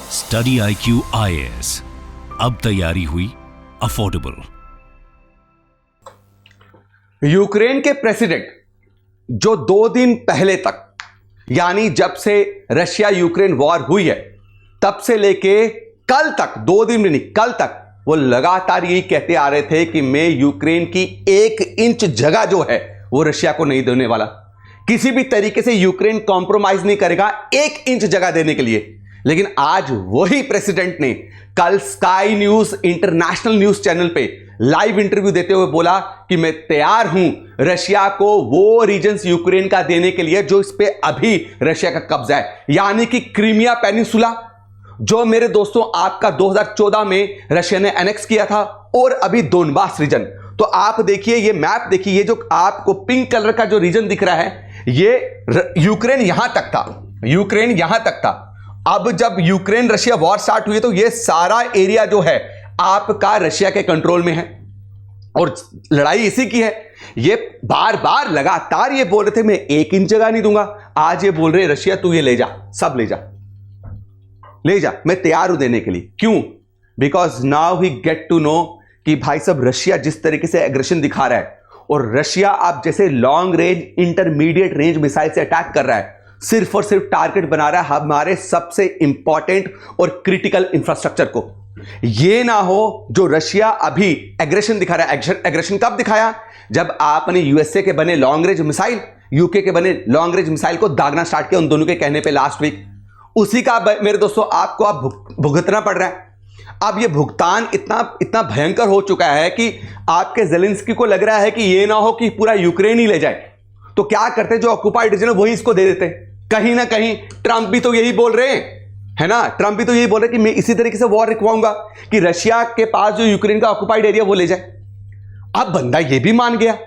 Study IQ IAS, अब तैयारी हुई अफोर्डेबल। यूक्रेन के प्रेसिडेंट जो 2 दिन पहले तक, यानी जब से रशिया यूक्रेन वॉर हुई है तब से लेके कल तक, 2 दिन में नहीं कल तक, वो लगातार यही कहते आ रहे थे कि मैं यूक्रेन की 1 इंच जगह जो है वो रशिया को नहीं देने वाला। किसी भी तरीके से यूक्रेन कॉम्प्रोमाइज नहीं करेगा 1 इंच जगह देने के लिए। लेकिन आज वही प्रेसिडेंट ने कल sky news international news channel पे लाइव इंटरव्यू देते हुए बोला कि मैं तैयार हूं रशिया को वो रीजन्स यूक्रेन का देने के लिए जो इस पे अभी रशिया का कब्जा है, यानी कि क्रीमिया पेनिनसुला, जो मेरे दोस्तों आपका 2014 में रशिया ने एनेक्स किया था, और अभी दोनबास रीजन। तो आप देखिए, ये मैप देखिए, ये जो आपको पिंक कलर का जो रीजन दिख रहा है, ये यूक्रेन यहां तक था, यूक्रेन यहां तक था। अब जब यूक्रेन रशिया वॉर स्टार्ट हुई तो ये सारा एरिया जो है आपका रशिया के कंट्रोल में है, और लड़ाई इसी की है। ये बार बार लगातार ये बोल रहे थे मैं 1 इंच जगह नहीं दूंगा, आज ये बोल रहे रशिया तू ये ले जा, सब ले जा, ले जा, मैं तैयार हूं देने के लिए। क्यों? Because now we get to know कि भाई साहब रशिया जिस तरीके से एग्रेशन दिखा रहा है, और रशिया आप जैसे long range, intermediate range missile से अटैक कर रहा है, सिर्फ और सिर्फ टारगेट बना रहा है हमारे सबसे इंपॉर्टेंट और क्रिटिकल इंफ्रास्ट्रक्चर को। यह ना हो जो रशिया अभी एग्रेशन दिखा रहा है। एग्रेशन कब दिखाया? जब आपने यूएसए के बने लॉन्ग रेंज मिसाइल, यूके के बने लॉन्ग रेंज मिसाइल को दागना स्टार्ट किया उन दोनों के कहने पे लास्ट वीक। उसी का मेरे दोस्तों आपको अब भुगतना पड़ रहा है। अब यह भुगतान इतना भयंकर हो चुका है कि आपके ज़ेलेंस्की को लग रहा है कि यह ना हो कि पूरा यूक्रेन ही ले जाए, तो क्या करते, जो ऑक्युपाइड रीजन है वही इसको दे देते। कहीं ना कहीं ट्रंप भी तो यही बोल रहे हैं, है ना, ट्रंप भी तो यही बोल रहे हैं कि मैं इसी तरीके से वॉर रखवाऊंगा कि रशिया के पास जो यूक्रेन का ऑक्युपाइड एरिया वो ले जाए। अब बंदा ये भी मान गया,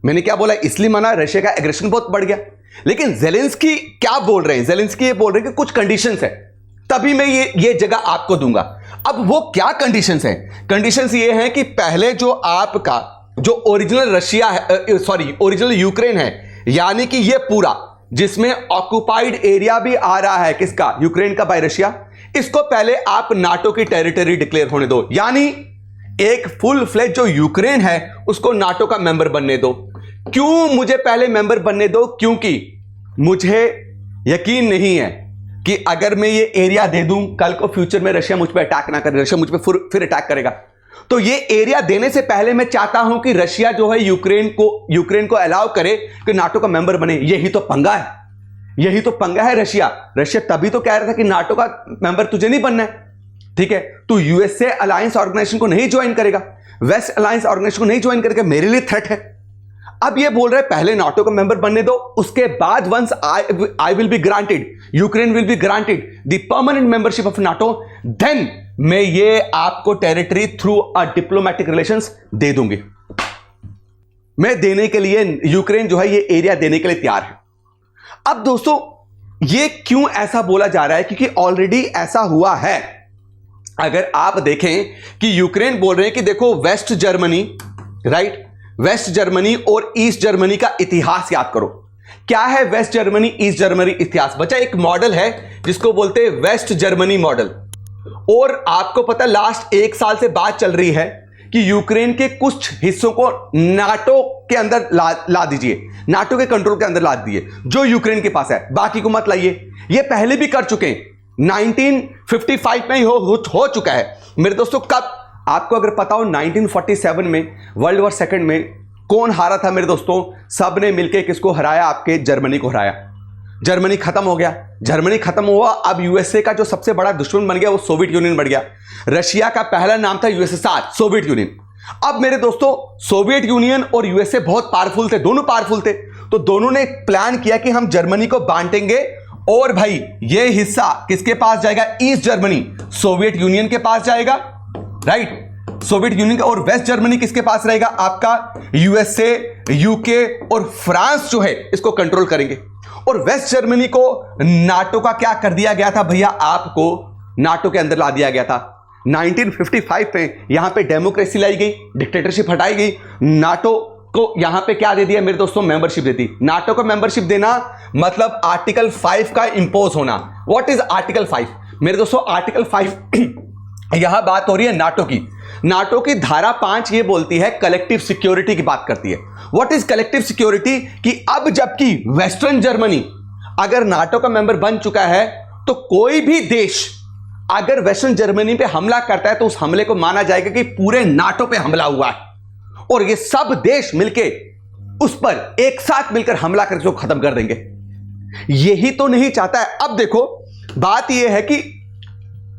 मैंने क्या बोला, इसलिए माना रशिया का एग्रेशन बहुत बढ़ गया। लेकिन ज़ेलेंस्की क्या बोल रहे हैं? ज़ेलेंस्की ये बोल रहे हैं कि कुछ कंडीशंस है तभी मैं ये जगह आपको दूंगा। अब वो क्या कंडीशंस है? कंडीशंस ये है कि पहले जो आपका जो ओरिजिनल रशिया है, सॉरी ओरिजिनल यूक्रेन है, यानी कि ये पूरा जिसमें ऑक्युपाइड एरिया भी आ रहा है, किसका? यूक्रेन का, बाय रशिया, इसको पहले आप नाटो की टेरिटरी डिक्लेयर होने दो, यानी एक फुल फ्लेज जो यूक्रेन है उसको नाटो का मेंबर बनने दो। क्यों मुझे पहले मेंबर बनने दो? क्योंकि मुझे यकीन नहीं है कि अगर मैं ये एरिया दे दूं कल को फ्यूचर में रशिया मुझ पर अटैक ना करे, रशिया मुझ पर फिर अटैक करेगा। तो ये एरिया देने से पहले मैं चाहता हूं कि रशिया जो है यूक्रेन को अलाउ करे कि नाटो का मेंबर बने। यही तो पंगा है, यही तो पंगा है। रशिया तभी तो कह रहा था कि नाटो का मेंबर तुझे नहीं बनना है, ठीक है, तू यूएसए अलायंस ऑर्गेनाइजेशन को नहीं ज्वाइन करेगा, वेस्ट अलायंस ऑर्गेनाइजेशन को नहीं ज्वाइन करेगा, मेरे लिए थ्रेट है। अब ये बोल रहे पहले नाटो का मेंबर बनने दो, उसके बाद once I will be granted, Ukraine will be granted the permanent membership of NATO, then मैं ये आपको territory through a diplomatic relations दे दूंगी। मैं देने के लिए, यूक्रेन जो है ये एरिया देने के लिए तैयार है। अब दोस्तों ये क्यों ऐसा बोला जा रहा है? क्योंकि ऑलरेडी ऐसा हुआ है। अगर आप देखें कि यूक्रेन बोल रहे हैं कि देखो West Germany, right, West Germany और ईस्ट जर्मनी का इतिहास याद करो। क्या है वेस्ट जर्मनी ईस्ट जर्मनी इतिहास? बच्चा एक मॉडल है जिसको बोलते हैं वेस्ट जर्मनी मॉडल, और आपको पता लास्ट 1 साल से बात चल रही है कि यूक्रेन के कुछ हिस्सों को नाटो के अंदर ला दीजिए, नाटो के कंट्रोल के अंदर ला दीजिए, जो यूक्रेन के पास है, बाकी को मत लाइए। ये पहले भी कर चुके हैं, 1955 में ही हो चुका है मेरे दोस्तों। कब? आपको अगर पता हो 1947 में वर्ल्ड वॉर सेकंड में कौन हारा था मेरे दोस्तों? सबने मिलकर किसको हराया? आपके जर्मनी को हराया। जर्मनी खत्म हो गया, जर्मनी खत्म हुआ। अब यूएसए का जो सबसे बड़ा दुश्मन बन गया वो सोवियत यूनियन बन गया। रशिया का पहला नाम था यूएसएसआर, सोवियत यूनियन। अब मेरे दोस्तों सोवियत यूनियन और यूएसए बहुत पावरफुल थे, दोनों पावरफुल थे, तो दोनों ने प्लान किया कि हम जर्मनी को बांटेंगे, और भाई ये हिस्सा किसके पास जाएगा? ईस्ट जर्मनी सोवियत यूनियन के पास जाएगा, राइट, सोवियत यूनियन का, और वेस्ट जर्मनी किसके पास रहेगा? आपका यूएसए, यूके और फ्रांस जो है इसको कंट्रोल करेंगे। और वेस्ट जर्मनी को नाटो का क्या कर दिया गया था भैया? आपको नाटो के अंदर ला दिया गया था। 1955 में यहां पे डेमोक्रेसी लाई गई, डिक्टेटरशिप हटाई गई, नाटो को यहां पे क्या दे दिया मेरे दोस्तों? मेंबरशिप दे दी। नाटो को मेंबरशिप देना मतलब आर्टिकल 5 का इंपोज होना। What is article 5? मेरे दोस्तों आर्टिकल 5 यहां बात हो रही है नाटो की। नाटो की धारा 5 ये बोलती है, कलेक्टिव सिक्योरिटी की बात करती है। What is collective security? कि अब जबकि वेस्टर्न जर्मनी अगर नाटो का मेंबर बन चुका है, तो कोई भी देश अगर वेस्टर्न जर्मनी पे हमला करता है तो उस हमले को माना जाएगा कि पूरे नाटो पे हमला हुआ है और ये सब देश मिलके उस पर एक साथ मिलकर हमला करके उसको खत्म कर देंगे। यही तो नहीं चाहता है। अब देखो बात यह है कि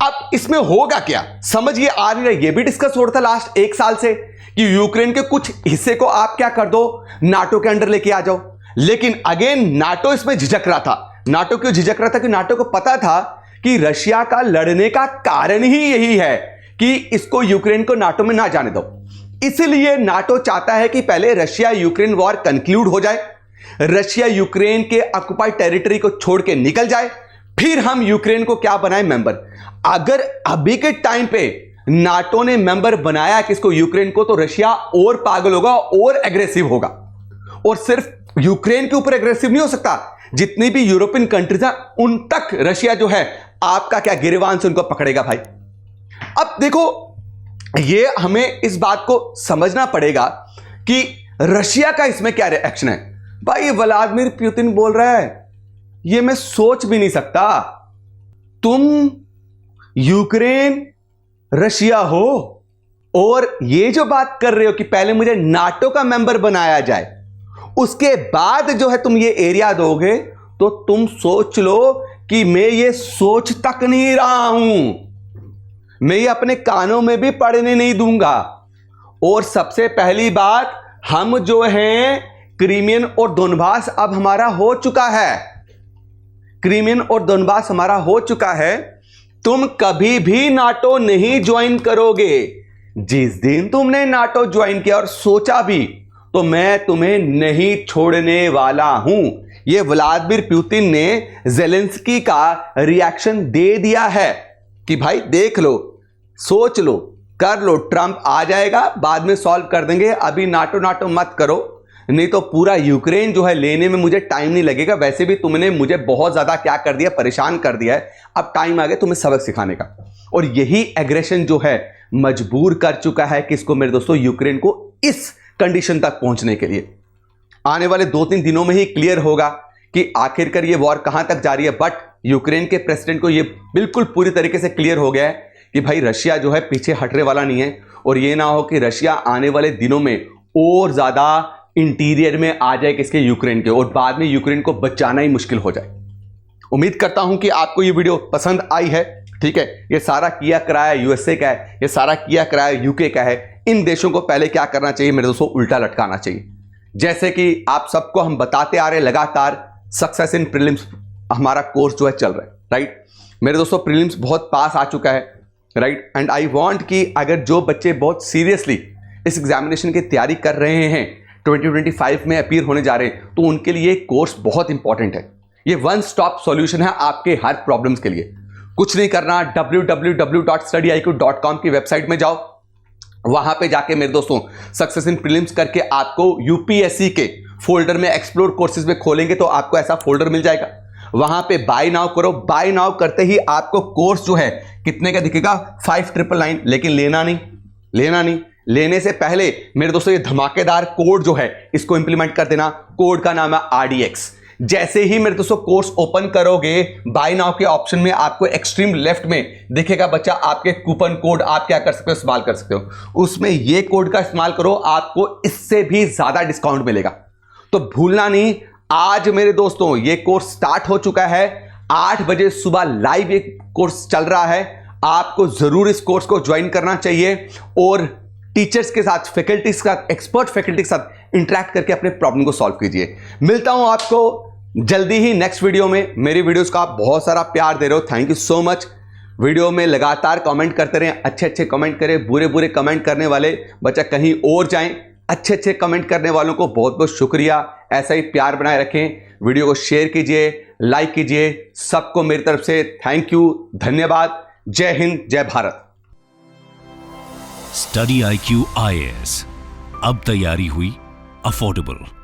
अब इसमें होगा क्या, समझ ये आ रही है। ये भी डिस्कस हो रहा था लास्ट 1 साल से कि यूक्रेन के कुछ हिस्से को आप क्या कर दो, नाटो के अंडर लेके आ जाओ। लेकिन अगेन नाटो इसमें झिझक रहा था। नाटो क्यों झिझक रहा था? कि नाटो को पता था कि रशिया का लड़ने का कारण ही यही है कि इसको यूक्रेन को नाटो में ना जाने दो। इसलिए नाटो चाहता है कि पहले रशिया यूक्रेन वॉर कंक्लूड हो जाए, रशिया यूक्रेन के ऑक्युपाइड टेरिटरी को छोड़ के निकल जाए, फिर हम यूक्रेन को क्या बनाए, मेंबर। अगर अभी के टाइम पे नाटो ने मेंबर बनाया किसको, यूक्रेन को, तो रशिया और पागल होगा और एग्रेसिव होगा। और सिर्फ यूक्रेन के ऊपर एग्रेसिव नहीं हो सकता, जितनी भी यूरोपियन कंट्रीज हैं उन तक रशिया जो है आपका क्या गिरेबान से उनको पकड़ेगा भाई। अब देखो ये हमें इस बात को समझना पड़ेगा कि रशिया का इसमें क्या रिएक्शन है। भाई व्लादिमीर पुतिन बोल रहा है, ये मैं सोच भी नहीं सकता, तुम यूक्रेन रशिया हो और ये जो बात कर रहे हो कि पहले मुझे नाटो का मेंबर बनाया जाए, उसके बाद जो है तुम ये एरिया दोगे, तो तुम सोच लो कि मैं ये सोच तक नहीं रहा हूं, मैं ये अपने कानों में भी पढ़ने नहीं दूंगा। और सबसे पहली बात, हम जो हैं क्रीमियन और दोनबास अब हमारा हो चुका है, क्रीमियन और दोनबास हमारा हो चुका है। तुम कभी भी नाटो नहीं ज्वाइन करोगे। जिस दिन तुमने नाटो ज्वाइन किया और सोचा भी, तो मैं तुम्हें नहीं छोड़ने वाला हूं। यह व्लादिमीर पुतिन ने ज़ेलेंस्की का रिएक्शन दे दिया है कि भाई देख लो, सोच लो, कर लो, ट्रंप आ जाएगा, बाद में सॉल्व कर देंगे, अभी नाटो नाटो मत करो, नहीं तो पूरा यूक्रेन जो है लेने में मुझे टाइम नहीं लगेगा। वैसे भी तुमने मुझे बहुत ज्यादा क्या कर दिया, परेशान कर दिया है, अब टाइम आ गया तुम्हें सबक सिखाने का। और यही एग्रेशन जो है मजबूर कर चुका है किसको, मेरे दोस्तों, यूक्रेन को इस कंडीशन तक पहुंचने के लिए। आने वाले 2-3 दिनों में ही क्लियर होगा कि आखिरकार ये वॉर कहां तक जा रही है। बट यूक्रेन के प्रेसिडेंट को ये बिल्कुल पूरी तरीके से क्लियर हो गया है कि भाई रशिया जो है पीछे हटने वाला नहीं है, और ये ना हो कि रशिया आने वाले दिनों में और ज्यादा इंटीरियर में आ जाए किसके, यूक्रेन के, और बाद में यूक्रेन को बचाना ही मुश्किल हो जाए। उम्मीद करता हूं कि आपको ये वीडियो पसंद आई है। ठीक है, ये सारा किया कराया यूएसए का है, ये सारा किया कराया यूके का है। इन देशों को पहले क्या करना चाहिए मेरे दोस्तों, उल्टा लटकाना चाहिए। जैसे कि आप सबको हम बताते आ रहे लगातार, सक्सेस इन प्रीलिम्स हमारा कोर्स जो है चल रहा है, राइट मेरे दोस्तों। प्रीलिम्स बहुत पास आ चुका है, राइट, एंड आई वांट कि अगर जो बच्चे बहुत सीरियसली इस एग्जामिनेशन की तैयारी कर रहे हैं, 2025 में अपीयर होने जा रहे हैं, तो उनके लिए कोर्स बहुत इंपॉर्टेंट है। ये वन स्टॉप सॉल्यूशन है आपके हर प्रॉब्लम्स के लिए। कुछ नहीं करना, www.studyiq.com की वेबसाइट में जाओ, वहां पे जाके मेरे दोस्तों सक्सेस इन प्रीलिम्स करके आपको यूपीएससी के फोल्डर में एक्सप्लोर कोर्सेज में खोलेंगे तो आपको ऐसा फोल्डर मिल जाएगा। वहां पे बाय नाउ करो, बाय नाउ करते ही आपको कोर्स जो है कितने का दिखेगा, 5999। लेकिन लेना नहीं, लेने से पहले मेरे दोस्तों ये धमाकेदार कोड जो है इसको इंप्लीमेंट कर देना। कोड का नाम है RDX। जैसे ही मेरे दोस्तों कोर्स ओपन करोगे, बाय नाउ के ऑप्शन में आपको एक्सट्रीम लेफ्ट में दिखेगा बच्चा, आपके कूपन कोड आप क्या कर सकते हो, इस्तेमाल कर सकते हो। उसमें ये कोड का इस्तेमाल करो, आपको इससे भी ज्यादा डिस्काउंट मिलेगा। तो भूलना नहीं, आज मेरे दोस्तों ये कोर्स स्टार्ट हो चुका है, 8 बजे सुबह लाइव ये कोर्स चल रहा है। आपको जरूर इस कोर्स को ज्वाइन करना चाहिए और टीचर्स के साथ, फैकल्टीज का, एक्सपर्ट फैकल्टी के साथ इंटरेक्ट करके अपने प्रॉब्लम को सॉल्व कीजिए। मिलता हूं आपको जल्दी ही नेक्स्ट वीडियो में। मेरी वीडियोस का आप बहुत सारा प्यार दे रहे हो, thank you so much. Video में लगातार कमेंट करते रहें, अच्छे कमेंट करें, बुरे कमेंट करने वाले बच्चा कहीं और जाएं। अच्छे कमेंट करने वालों को बहुत बहुत शुक्रिया, ऐसा ही प्यार बनाए रखें। वीडियो को शेयर कीजिए, लाइक कीजिए। सबको मेरी तरफ से थैंक यू, धन्यवाद। जय हिंद, जय भारत। स्टडी IQ IAS, अब तैयारी हुई अफोर्डेबल।